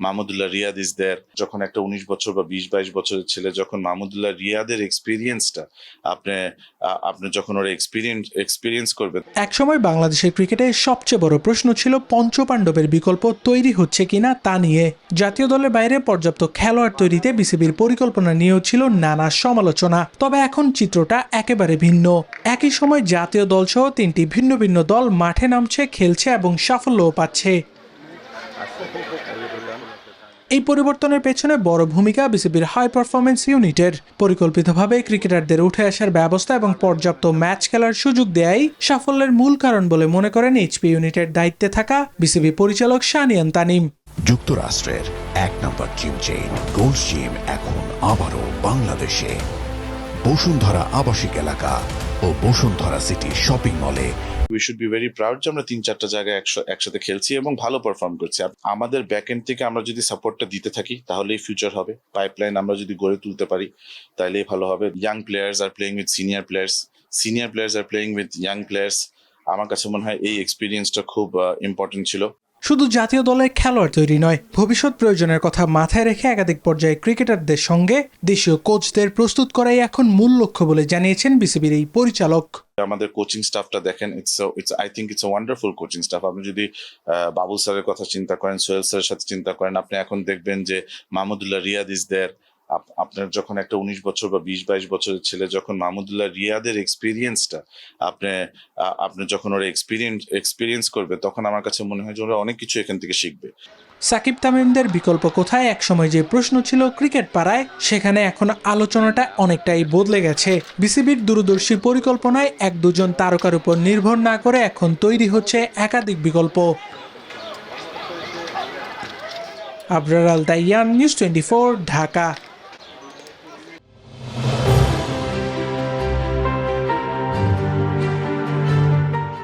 Mahmudullah Riyad is there. যখন একটা 19 বছর বা 20-22 বছরের ছেলে যখন মাহমুদুল্লাহ রিয়াদের এক্সপিরিয়েন্সটা আপনি আপনি যখন ওরা এক্সপিরিয়েন্স করবে। একসময় বাংলাদেশের ক্রিকেটে সবচেয়ে বড় প্রশ্ন ছিল পঞ্চপাণ্ডবের বিকল্প তৈরি হচ্ছে কিনা তা নিয়ে। জাতীয় দলের বাইরে পর্যাপ্ত খেলোয়াড় তৈরিতে বিসিবির পরিকল্পনা নিয়েও ছিল নানা সমালোচনা। তবে এখন চিত্রটা একেবারে ভিন্ন। একই সময় জাতীয় দলসহ 3টি ভিন্ন ভিন্ন দল মাঠে নামছে, খেলছে এবং সাফল্যও পাচ্ছে। এই পরিবর্তনের পেছনে বড় ভূমিকা বিসিবির হাই পারফরম্যান্স ইউনিটের। পরিকল্পিতভাবে ক্রিকেটারদের উঠে আসার ব্যবস্থা এবং পর্যাপ্ত ম্যাচ খেলার সুযোগ দেয়াই সাফল্যের মূল কারণ বলে মনে করেন এইচপি ইউনিটের দায়িত্বে থাকা বিসিবি পরিচালক শানিয়ান তানিম। যুক্তরাষ্ট্রের 1 নম্বর জিম চেইন গোল্ড জিম এখন আবারও বাংলাদেশে। বসুন্ধরা আবাসিক এলাকা ও বসুন্ধরা সিটি শপিং মলে। We should be very proud যে আমরা 3-4টা জায়গায় একসাথে খেলছি এবং ভালো পারফর্ম করছি। আমাদের ব্যাকএন্ড থেকে আমরা যদি সাপোর্টটা দিতে থাকি তাহলেই ফিউচার হবে। পাইপলাইন আমরা যদি গড়ে তুলতে পারি তাহলেই ভালো হবে। Young players are playing with senior players are playing with young players. আমার কাছে মনে হয় এই এক্সপিরিয়েন্সটা খুব ইম্পর্টেন্ট ছিল। শুধু জাতীয় দলের খেলোয়াড় তৈরি নয়, ভবিষ্যৎ প্রয়োজনের কথা মাথায় রেখে একাধিক পর্যায়ে ক্রিকেটারদের সঙ্গে দেশীয় কোচদের প্রস্তুত করাই এখন মূল লক্ষ্য বলে জানিয়েছেন বিসিবির এই পরিচালক। আমাদের কোচিং স্টাফটা দেখেন, I think it's a wonderful coaching staff. আপনি যদি বাবুল স্যারের কথা চিন্তা করেন, সোহেল স্যারের সাথে চিন্তা করেন, আপনি এখন দেখবেন যে মাহমুদুল্লাহ রিয়াদ ইজ দেয়ার। আপনার যখন একটা 19 বছর বা 20-22 বছরের ছেলে যখন মাহমুদুল্লাহ রিয়াদের এক্সপিরিয়েন্সটা আপনি যখন ওরা এক্সপিরিয়েন্স করবে, তখন আমার কাছে মনে হয় যে ওরা অনেক কিছু এখান থেকে শিখবে। সাকিব তামিমদের বিকল্প কোথায় একসময় যে প্রশ্ন ছিল ক্রিকেট পাড়ায়, সেখানে এখন আলোচনাটা অনেকটাই বদলে গেছে। বিসিবির দূরদর্শী পরিকল্পনায় 1-2 তারকার উপর নির্ভর না করে এখন তৈরি হচ্ছে একাধিক বিকল্প। আবরার আল তাইয়ান, নিউজ 24, ঢাকা।